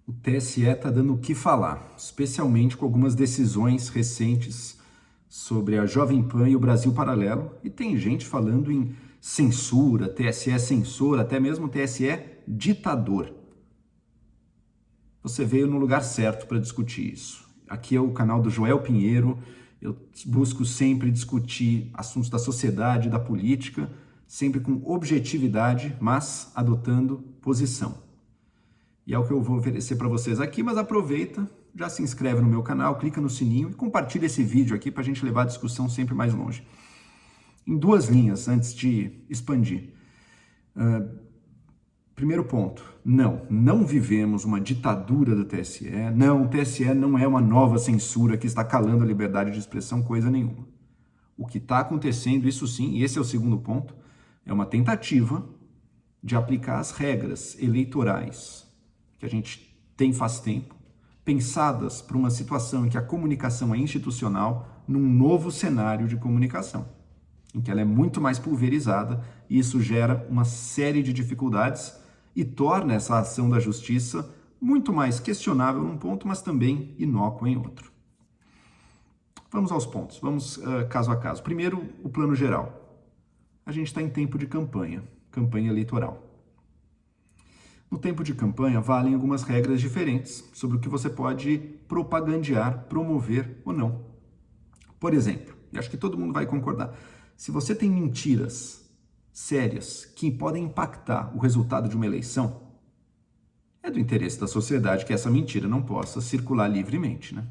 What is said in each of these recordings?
O TSE está dando o que falar, especialmente com algumas decisões recentes sobre a Jovem Pan e o Brasil Paralelo. E tem gente falando em censura, TSE censor, até mesmo TSE ditador. Você veio no lugar certo para discutir isso. Aqui é o canal do Joel Pinheiro. Eu busco sempre discutir assuntos da sociedade, da política, sempre com objetividade, mas adotando posição. E é o que eu vou oferecer para vocês aqui, mas aproveita, já se inscreve no meu canal, clica no sininho e compartilha esse vídeo aqui para a gente levar a discussão sempre mais longe. Em duas linhas, antes de expandir. Primeiro ponto, não vivemos uma ditadura do TSE, não, o TSE não é uma nova censura que está calando a liberdade de expressão, coisa nenhuma. O que está acontecendo, isso sim, e esse é o segundo ponto, é uma tentativa de aplicar as regras eleitorais que a gente tem faz tempo, pensadas para uma situação em que a comunicação é institucional, num novo cenário de comunicação, em que ela é muito mais pulverizada, e isso gera uma série de dificuldades e torna essa ação da justiça muito mais questionável num ponto, mas também inócua em outro. Vamos aos pontos, vamos caso a caso. Primeiro, o plano geral. A gente está em tempo de campanha eleitoral. No tempo de campanha, valem algumas regras diferentes sobre o que você pode propagandear, promover ou não. Por exemplo, e acho que todo mundo vai concordar, se você tem mentiras sérias que podem impactar o resultado de uma eleição, é do interesse da sociedade que essa mentira não possa circular livremente, né?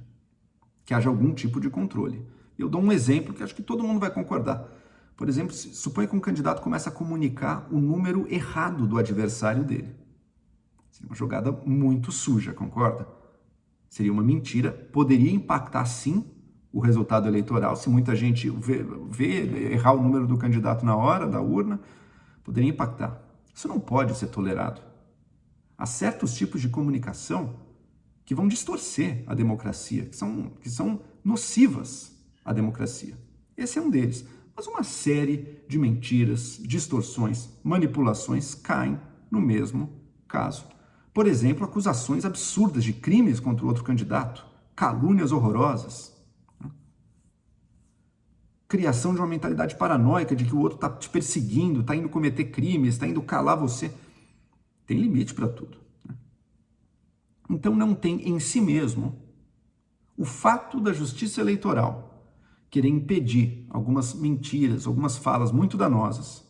Que haja algum tipo de controle. Eu dou um exemplo que acho que todo mundo vai concordar. Por exemplo, suponha que um candidato começa a comunicar o número errado do adversário dele. Seria uma jogada muito suja, concorda? Seria uma mentira, poderia impactar sim o resultado eleitoral, se muita gente vê errar o número do candidato na hora da urna, poderia impactar. Isso não pode ser tolerado. Há certos tipos de comunicação que vão distorcer a democracia, que são nocivas à democracia. Esse é um deles. Mas uma série de mentiras, distorções, manipulações caem no mesmo caso. Por exemplo, acusações absurdas de crimes contra o outro candidato, calúnias horrorosas, criação de uma mentalidade paranoica de que o outro está te perseguindo, está indo cometer crimes, está indo calar você. Tem limite para tudo. Então não tem em si mesmo o fato da justiça eleitoral querer impedir algumas mentiras, algumas falas muito danosas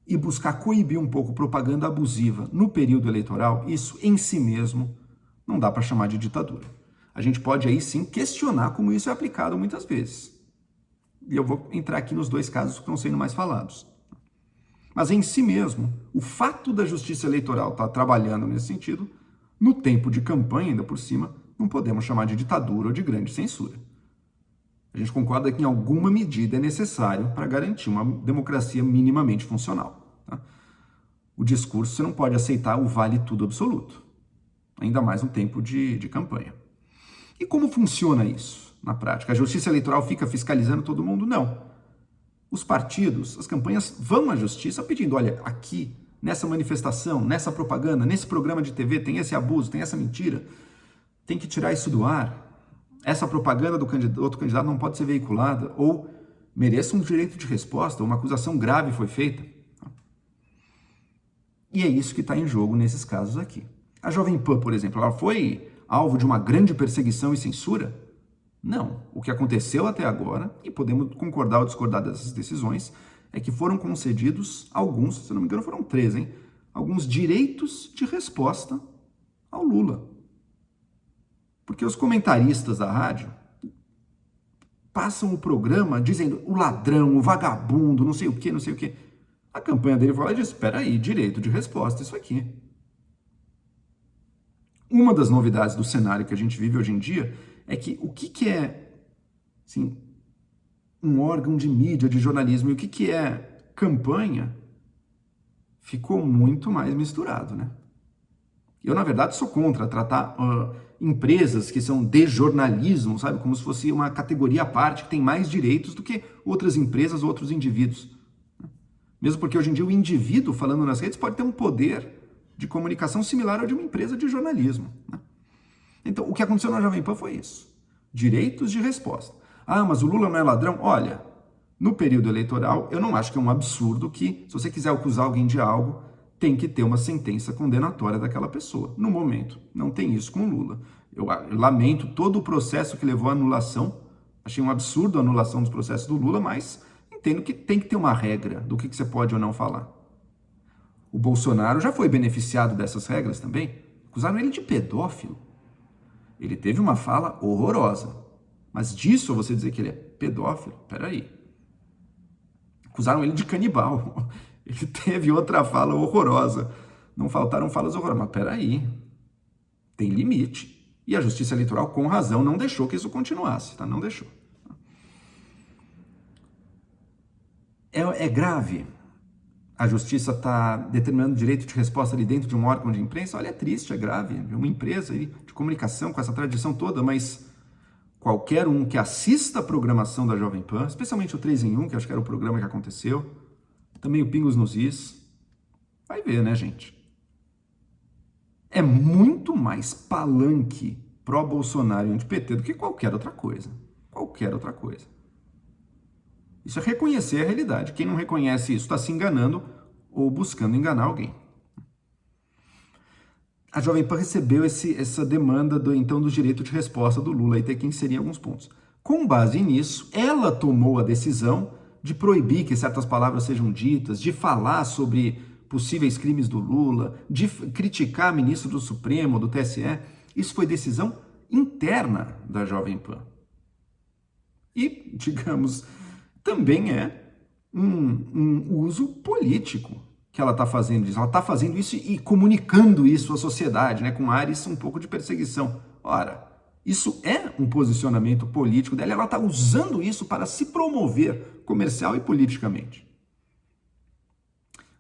e buscar coibir um pouco propaganda abusiva no período eleitoral, isso em si mesmo não dá para chamar de ditadura. A gente pode aí sim questionar como isso é aplicado muitas vezes. E eu vou entrar aqui nos dois casos que estão sendo mais falados. Mas em si mesmo, o fato da justiça eleitoral estar trabalhando nesse sentido, no tempo de campanha ainda por cima, não podemos chamar de ditadura ou de grande censura. A gente concorda que em alguma medida é necessário para garantir uma democracia minimamente funcional. Tá? O discurso, você não pode aceitar o vale tudo absoluto, ainda mais no tempo de campanha. E como funciona isso na prática? A justiça eleitoral fica fiscalizando todo mundo? Não. Os partidos, as campanhas vão à justiça pedindo, olha, aqui, nessa manifestação, nessa propaganda, nesse programa de TV, tem esse abuso, tem essa mentira, tem que tirar isso do ar. Essa propaganda do outro candidato não pode ser veiculada, ou mereça um direito de resposta, uma acusação grave foi feita. E é isso que está em jogo nesses casos aqui. A Jovem Pan, por exemplo, ela foi alvo de uma grande perseguição e censura? Não. O que aconteceu até agora, e podemos concordar ou discordar dessas decisões, é que foram concedidos alguns, se não me engano foram 3, alguns direitos de resposta ao Lula. Porque os comentaristas da rádio passam o programa dizendo o ladrão, o vagabundo, não sei o quê, não sei o quê. A campanha dele fala e diz, espera aí, direito de resposta, isso aqui. Uma das novidades do cenário que a gente vive hoje em dia é que o que é assim, um órgão de mídia, de jornalismo, e o que é campanha, ficou muito mais misturado, né? Eu, na verdade, sou contra tratar empresas que são de jornalismo, sabe? Como se fosse uma categoria à parte, que tem mais direitos do que outras empresas ou outros indivíduos. Mesmo porque hoje em dia o indivíduo, falando nas redes, pode ter um poder de comunicação similar ao de uma empresa de jornalismo, né? Então, o que aconteceu na Jovem Pan foi isso. Direitos de resposta. Ah, mas o Lula não é ladrão? Olha, no período eleitoral, eu não acho que é um absurdo que, se você quiser acusar alguém de algo, tem que ter uma sentença condenatória daquela pessoa. No momento, não tem isso com o Lula. Eu lamento todo o processo que levou à anulação. Achei um absurdo a anulação dos processos do Lula, mas entendo que tem que ter uma regra do que você pode ou não falar. O Bolsonaro já foi beneficiado dessas regras também. Acusaram ele de pedófilo. Ele teve uma fala horrorosa. Mas disso você dizer que ele é pedófilo? Peraí. Acusaram ele de canibal. Ele teve outra fala horrorosa. Não faltaram falas horrorosas. Mas peraí. Tem limite. E a Justiça Eleitoral, com razão, não deixou que isso continuasse. Tá? Não deixou. É grave. A Justiça está determinando direito de resposta ali dentro de um órgão de imprensa. Olha, é triste, é grave. É uma empresa aí de comunicação com essa tradição toda, mas qualquer um que assista a programação da Jovem Pan, especialmente o 3 em 1, que acho que era o programa que aconteceu, também o Pingos nos Is, vai ver, né, gente? É muito mais palanque pró-Bolsonaro e anti-PT do que qualquer outra coisa. Qualquer outra coisa. Isso é reconhecer a realidade. Quem não reconhece isso está se enganando ou buscando enganar alguém. A Jovem Pan recebeu essa demanda do direito de resposta do Lula, e tem que inserir alguns pontos. Com base nisso, ela tomou a decisão de proibir que certas palavras sejam ditas, de falar sobre possíveis crimes do Lula, de criticar ministro do Supremo, do TSE. Isso foi decisão interna da Jovem Pan. E, digamos, também é um uso político que ela está fazendo isso. Ela está fazendo isso e comunicando isso à sociedade, né, com ares um pouco de perseguição. Ora, isso é um posicionamento político dela, ela está usando isso para se promover comercial e politicamente.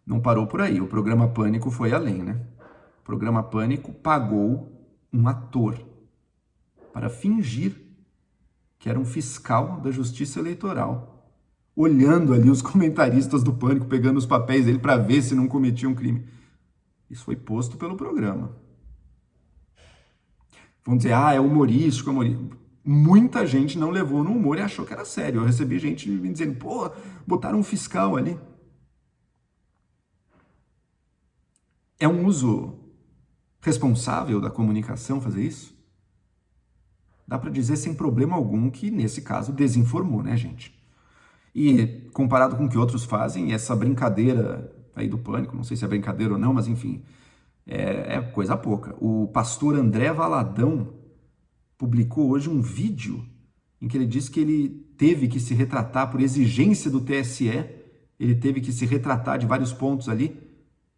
Não parou por aí, o programa Pânico foi além, né? O programa Pânico pagou um ator para fingir que era um fiscal da Justiça Eleitoral, olhando ali os comentaristas do Pânico, pegando os papéis dele para ver se não cometia um crime. Isso foi posto pelo programa. Vão dizer, é humorístico, Muita gente não levou no humor e achou que era sério. Eu recebi gente me dizendo, botaram um fiscal ali. É um uso responsável da comunicação fazer isso? Dá para dizer sem problema algum que, nesse caso, desinformou, né, gente? E comparado com o que outros fazem, essa brincadeira aí do Pânico, não sei se é brincadeira ou não, mas enfim, é coisa pouca. O pastor André Valadão publicou hoje um vídeo em que ele diz que ele teve que se retratar por exigência do TSE, ele teve que se retratar de vários pontos ali.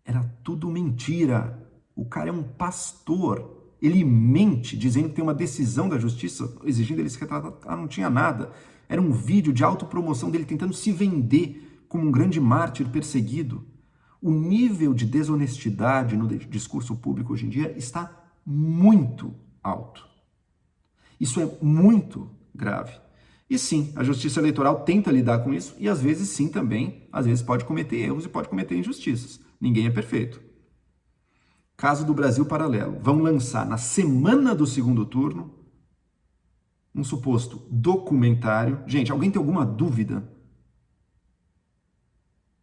Era tudo mentira. O cara é um pastor. Ele mente dizendo que tem uma decisão da justiça exigindo ele se retratar. Não tinha nada. Era um vídeo de autopromoção dele tentando se vender como um grande mártir perseguido. O nível de desonestidade no discurso público hoje em dia está muito alto. Isso é muito grave. E sim, a Justiça Eleitoral tenta lidar com isso e às vezes sim também, às vezes pode cometer erros e pode cometer injustiças. Ninguém é perfeito. Caso do Brasil Paralelo. Vão lançar na semana do segundo turno um suposto documentário. Gente, alguém tem alguma dúvida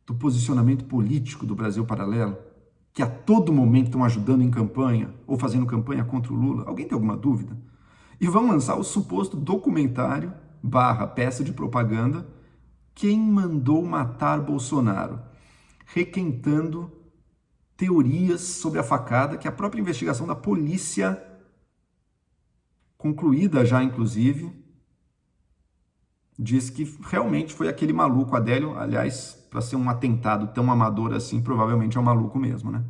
do posicionamento político do Brasil Paralelo? Que a todo momento estão ajudando em campanha ou fazendo campanha contra o Lula? Alguém tem alguma dúvida? E vão lançar o suposto documentário / peça de propaganda Quem Mandou Matar Bolsonaro, requentando teorias sobre a facada que a própria investigação da polícia, concluída já inclusive, diz que realmente foi aquele maluco Adélio. Aliás, para ser um atentado tão amador assim, provavelmente é um maluco mesmo, né?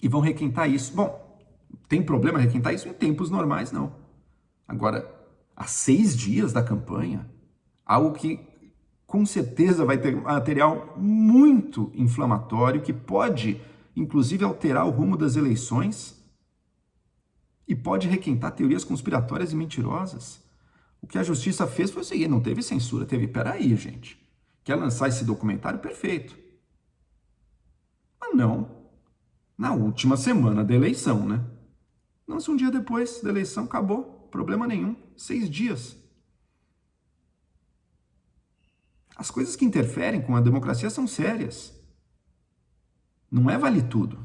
E vão requentar isso. Bom, tem problema requentar isso em tempos normais? Não. Agora, há 6 dias da campanha, algo que com certeza vai ter material muito inflamatório, que pode, inclusive, alterar o rumo das eleições e pode requentar teorias conspiratórias e mentirosas. O que a justiça fez foi o seguinte, não teve censura, teve, peraí, gente, quer lançar esse documentário? Perfeito. Ah, não. Na última semana da eleição, né? Não, se um dia depois da eleição acabou, problema nenhum. 6 dias. As coisas que interferem com a democracia são sérias. Não é vale tudo.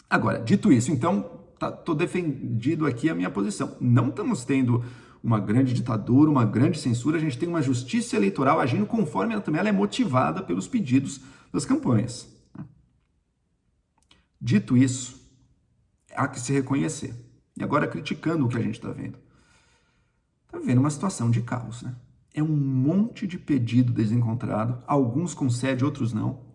Agora, dito isso, então, estou defendido aqui a minha posição. Não estamos tendo uma grande ditadura, uma grande censura, a gente tem uma justiça eleitoral agindo conforme ela também ela é motivada pelos pedidos das campanhas. Dito isso, há que se reconhecer. E agora, criticando o que a gente está vendo. Está vendo uma situação de caos, né? É um monte de pedido desencontrado, alguns concede, outros não.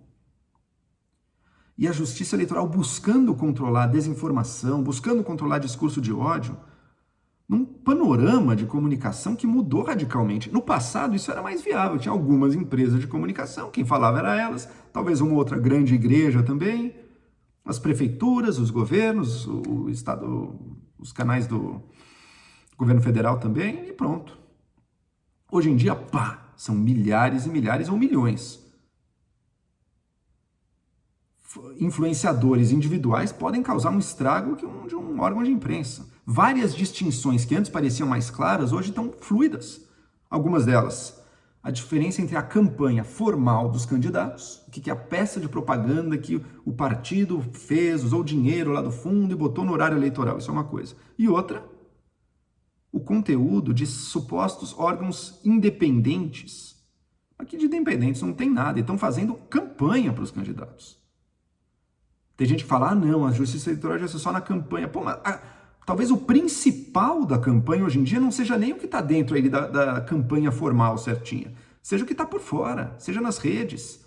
E a justiça eleitoral buscando controlar a desinformação, buscando controlar discurso de ódio, num panorama de comunicação que mudou radicalmente. No passado, isso era mais viável. Tinha algumas empresas de comunicação, quem falava era elas, talvez uma outra grande igreja também, as prefeituras, os governos, o Estado, os canais do governo federal também, e pronto. Hoje em dia, pá, são milhares e milhares ou milhões. Influenciadores individuais podem causar um estrago de um órgão de imprensa. Várias distinções que antes pareciam mais claras, hoje estão fluidas. Algumas delas, a diferença entre a campanha formal dos candidatos, o que é a peça de propaganda que o partido fez, usou dinheiro lá do fundo e botou no horário eleitoral, isso é uma coisa. E outra, o conteúdo de supostos órgãos independentes. Aqui de independentes não tem nada, e estão fazendo campanha para os candidatos. Tem gente que fala, ah não, a justiça eleitoral já é só na campanha. Pô, mas talvez o principal da campanha hoje em dia não seja nem o que está dentro aí da campanha formal certinha, seja o que está por fora, seja nas redes.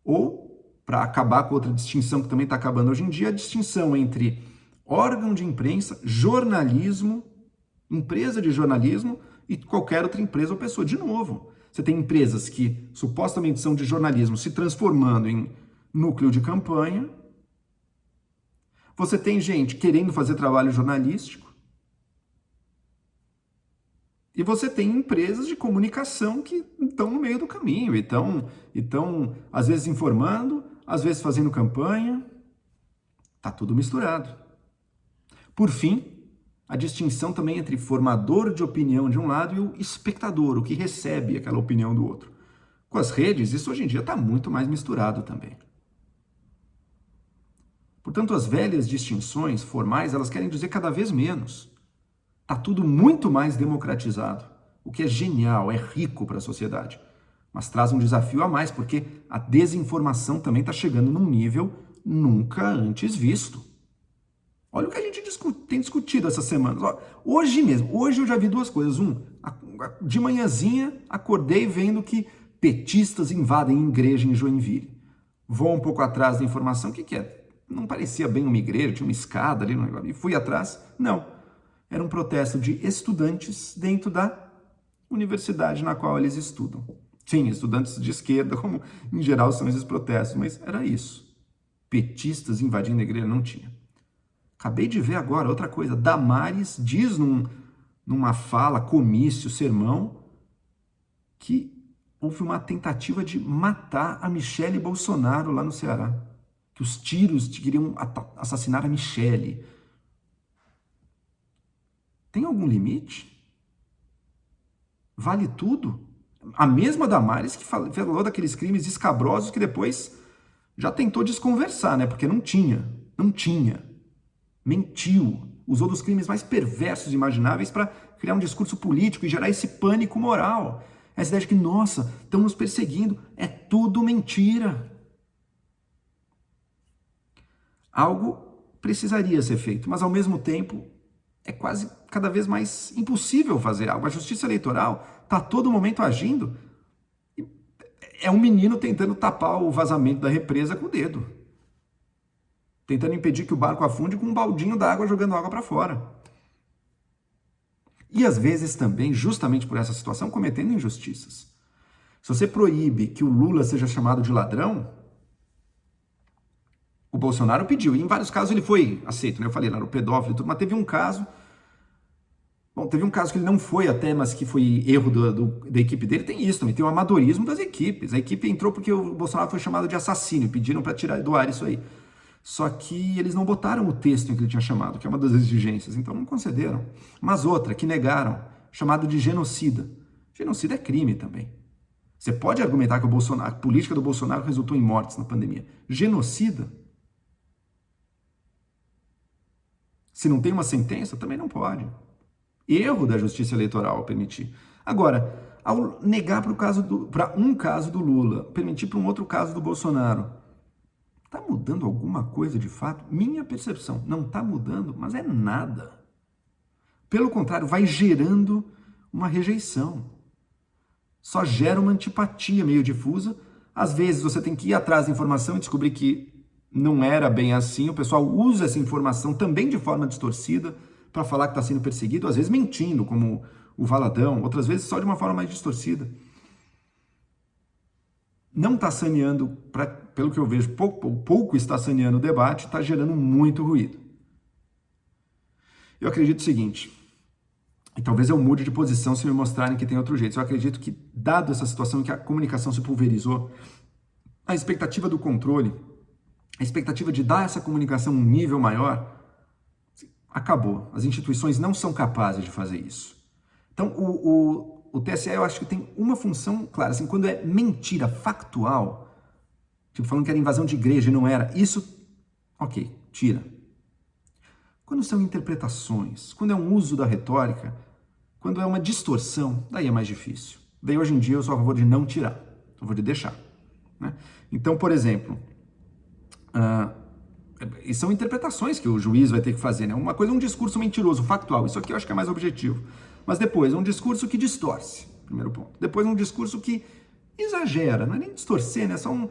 Ou, para acabar com outra distinção que também está acabando hoje em dia, a distinção entre órgão de imprensa, jornalismo, empresa de jornalismo e qualquer outra empresa ou pessoa. De novo, você tem empresas que supostamente são de jornalismo se transformando em núcleo de campanha. Você tem gente querendo fazer trabalho jornalístico. E você tem empresas de comunicação que estão no meio do caminho. E estão, às vezes, informando, às vezes fazendo campanha. Está tudo misturado. Por fim, a distinção também entre formador de opinião de um lado e o espectador, o que recebe aquela opinião do outro. Com as redes, isso hoje em dia está muito mais misturado também. Portanto, as velhas distinções formais, elas querem dizer cada vez menos. Está tudo muito mais democratizado, o que é genial, é rico para a sociedade. Mas traz um desafio a mais, porque a desinformação também está chegando num nível nunca antes visto. Olha o que a gente tem discutido essas semanas. Hoje mesmo, hoje eu já vi duas coisas. De manhãzinha, acordei vendo que petistas invadem igreja em Joinville. Vou um pouco atrás da informação, o que é? Não parecia bem uma igreja, tinha uma escada ali, e fui atrás. Não, era um protesto de estudantes dentro da universidade na qual eles estudam. Sim, estudantes de esquerda, como em geral são esses protestos, mas era isso. Petistas invadindo a igreja, não tinha. Acabei de ver agora outra coisa. Damares diz numa fala, comício, sermão, que houve uma tentativa de matar a Michele Bolsonaro lá no Ceará. Que os tiros queriam assassinar a Michele. Tem algum limite? Vale tudo? A mesma Damares que falou daqueles crimes escabrosos que depois já tentou desconversar, né? Porque não tinha. Mentiu. Usou dos crimes mais perversos imagináveis para criar um discurso político e gerar esse pânico moral. Essa ideia de que, nossa, estão nos perseguindo. É tudo mentira. Algo precisaria ser feito, mas ao mesmo tempo é quase cada vez mais impossível fazer algo. A justiça eleitoral está a todo momento agindo. É um menino tentando tapar o vazamento da represa com o dedo. Tentando impedir que o barco afunde com um baldinho d'água jogando água para fora. E às vezes também, justamente por essa situação, cometendo injustiças. Se você proíbe que o Lula seja chamado de ladrão, o Bolsonaro pediu, e em vários casos ele foi aceito, né? Eu falei lá, o pedófilo e tudo, mas teve um caso Bom, teve um caso que ele não foi até, mas que foi erro da equipe dele. Tem isso também, tem o amadorismo das equipes. A equipe entrou porque o Bolsonaro foi chamado de assassino, pediram para tirar do ar isso aí. Só que eles não botaram o texto em que ele tinha chamado, que é uma das exigências, então não concederam. Mas outra, que negaram, chamado de genocida. Genocida é crime também. Você pode argumentar que a política do Bolsonaro resultou em mortes na pandemia. Genocida? Se não tem uma sentença, também não pode. Erro da Justiça Eleitoral permitir. Agora, ao negar para um caso do Lula, permitir para um outro caso do Bolsonaro, está mudando alguma coisa de fato? Minha percepção, não está mudando, mas é nada. Pelo contrário, vai gerando uma rejeição. Só gera uma antipatia meio difusa. Às vezes você tem que ir atrás da informação e descobrir que não era bem assim. O pessoal usa essa informação também de forma distorcida para falar que está sendo perseguido, às vezes mentindo, como o Valadão, outras vezes só de uma forma mais distorcida. Não está saneando, pelo que eu vejo, pouco está saneando o debate, está gerando muito ruído. Eu acredito o seguinte, e talvez eu mude de posição se me mostrarem que tem outro jeito. Eu acredito que, dado essa situação em que a comunicação se pulverizou, a expectativa do controle, a expectativa de dar essa comunicação um nível maior, acabou. As instituições não são capazes de fazer isso. Então, o TSE, eu acho que tem uma função clara, assim, quando é mentira factual, tipo, falando que era invasão de igreja e não era, isso, ok, tira. Quando são interpretações, quando é um uso da retórica, quando é uma distorção, daí é mais difícil. Daí, hoje em dia, eu sou a favor de não tirar, a favor de deixar. Né? Então, por exemplo, e são interpretações que o juiz vai ter que fazer, né? Uma coisa é um discurso mentiroso, factual, isso aqui eu acho que é mais objetivo. Mas depois, um discurso que distorce, primeiro ponto. Depois, um discurso que exagera, não é nem distorcer, né? É só um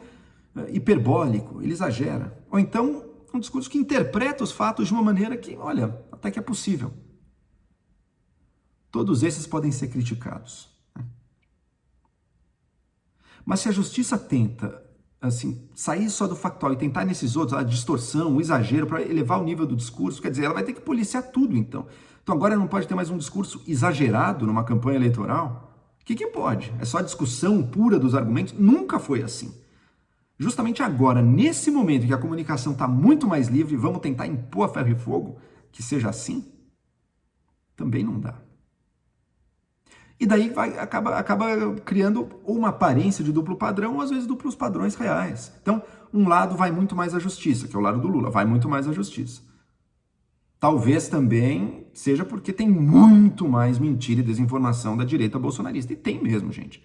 hiperbólico, ele exagera. Ou então, um discurso que interpreta os fatos de uma maneira que, olha, até que é possível. Todos esses podem ser criticados. Né? Mas se a justiça tenta assim, sair só do factual e tentar nesses outros, a distorção, o exagero, para elevar o nível do discurso, quer dizer, ela vai ter que policiar tudo, então. Então agora não pode ter mais um discurso exagerado numa campanha eleitoral? O que pode? É só a discussão pura dos argumentos? Nunca foi assim. Justamente agora, nesse momento em que a comunicação está muito mais livre, vamos tentar impor a ferro e fogo que seja assim? Também não dá. E daí acaba criando uma aparência de duplo padrão, ou às vezes duplos padrões reais. Então, um lado vai muito mais à justiça, que é o lado do Lula, vai muito mais à justiça. Talvez também seja porque tem muito mais mentira e desinformação da direita bolsonarista. E tem mesmo, gente.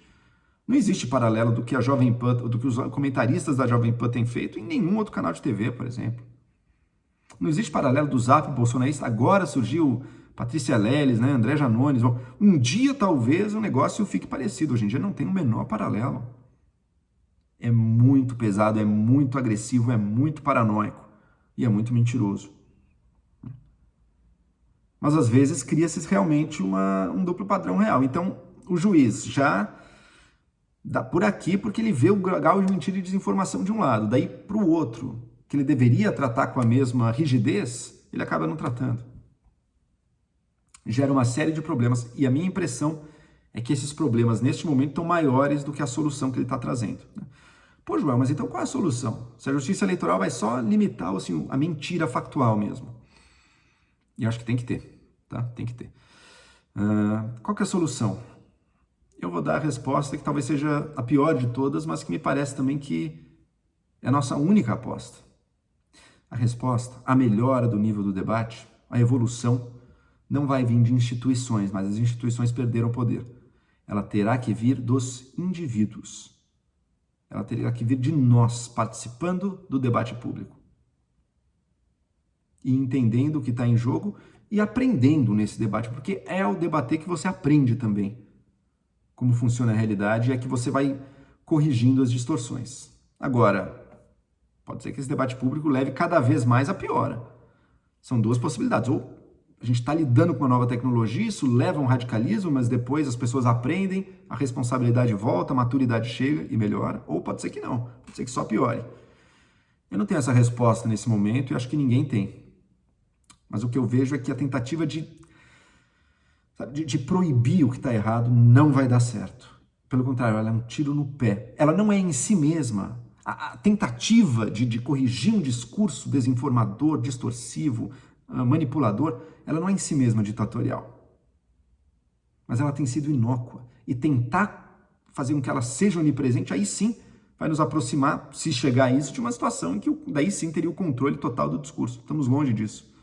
Não existe paralelo do que a Jovem Pan, do que os comentaristas da Jovem Pan têm feito em nenhum outro canal de TV, por exemplo. Não existe paralelo do Zap bolsonarista. Agora surgiu Patrícia Leles, né, André Janones. Um dia talvez o negócio fique parecido. Hoje em dia não tem o menor paralelo. É muito pesado, é muito agressivo, é muito paranoico e é muito mentiroso. Mas às vezes cria-se realmente um duplo padrão real. Então o juiz já dá por aqui porque ele vê o grau de mentira e desinformação de um lado. Daí para o outro, que ele deveria tratar com a mesma rigidez, ele acaba não tratando. Gera uma série de problemas e a minha impressão é que esses problemas neste momento estão maiores do que a solução que ele está trazendo. Pô, Joel, mas então qual é a solução? Se a justiça eleitoral vai só limitar assim, a mentira factual mesmo. E eu acho que tem que ter, tá? Tem que ter. Qual que é a solução? Eu vou dar a resposta que talvez seja a pior de todas, mas que me parece também que é a nossa única aposta. A resposta, a melhora do nível do debate, a evolução, não vai vir de instituições, mas as instituições perderam poder. Ela terá que vir dos indivíduos. Ela terá que vir de nós, participando do debate público. E entendendo o que está em jogo e aprendendo nesse debate, porque é ao debater que você aprende também como funciona a realidade e é que você vai corrigindo as distorções. Agora, pode ser que esse debate público leve cada vez mais a piora. São duas possibilidades. Ou a gente está lidando com uma nova tecnologia, isso leva a um radicalismo, mas depois as pessoas aprendem, a responsabilidade volta, a maturidade chega e melhora. Ou pode ser que não, pode ser que só piore. Eu não tenho essa resposta nesse momento e acho que ninguém tem. Mas o que eu vejo é que a tentativa de sabe, de proibir o que está errado, não vai dar certo. Pelo contrário, ela é um tiro no pé. Ela não é em si mesma. A tentativa de corrigir um discurso desinformador, distorsivo, manipulador, ela não é em si mesma ditatorial. Mas ela tem sido inócua. E tentar fazer com que ela seja onipresente, aí sim vai nos aproximar, se chegar a isso, de uma situação em que daí sim teria o controle total do discurso. Estamos longe disso.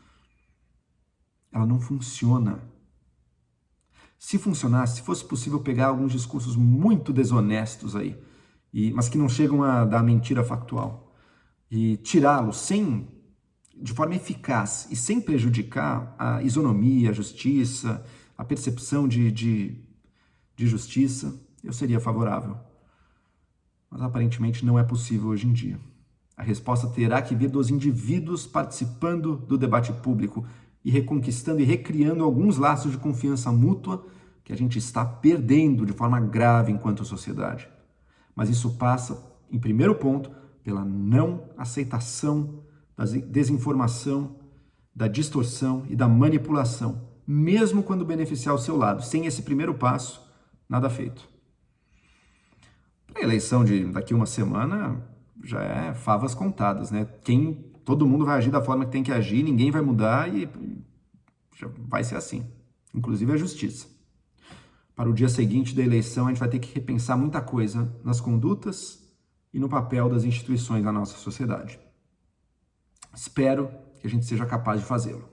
Ela não funciona. Se funcionasse, se fosse possível pegar alguns discursos muito desonestos aí, mas que não chegam a dar mentira factual, e tirá-los de forma eficaz e sem prejudicar a isonomia, a justiça, a percepção de justiça, eu seria favorável. Mas aparentemente não é possível hoje em dia. A resposta terá que vir dos indivíduos participando do debate público e reconquistando e recriando alguns laços de confiança mútua que a gente está perdendo de forma grave enquanto sociedade. Mas isso passa, em primeiro ponto, pela não aceitação da desinformação, da distorção e da manipulação, mesmo quando beneficiar o seu lado. Sem esse primeiro passo, nada feito. A eleição de daqui uma semana já é favas contadas, né? Todo mundo vai agir da forma que tem que agir, ninguém vai mudar e já vai ser assim, inclusive a justiça. Para o dia seguinte da eleição, a gente vai ter que repensar muita coisa nas condutas e no papel das instituições da nossa sociedade. Espero que a gente seja capaz de fazê-lo.